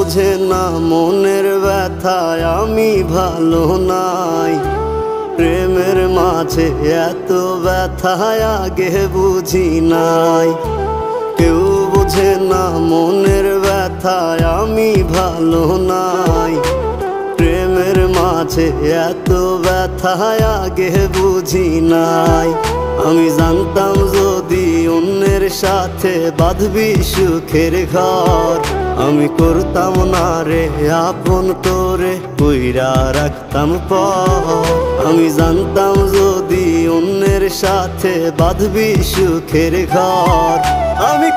বোঝে না মনের ব্যথায় আমি ভালো নাই। প্রেমের মাঝে এত ব্যথায় আগে বুঝি নাই। কেউ বোঝে না মনের ব্যথায় আমি ভালো নাই। প্রেমের মাঝে এত ব্যথায় আগে বুঝি নাই। আমি জানতাম যদি অন্যের সাথে বাঁধবি সুখের ঘর, আমি করতাম না রে আপন তোরে কইরা রাখতাম পর। আমি জানতাম যদি অন্যের সাথে বাঁধবি সুখের ঘর, আমি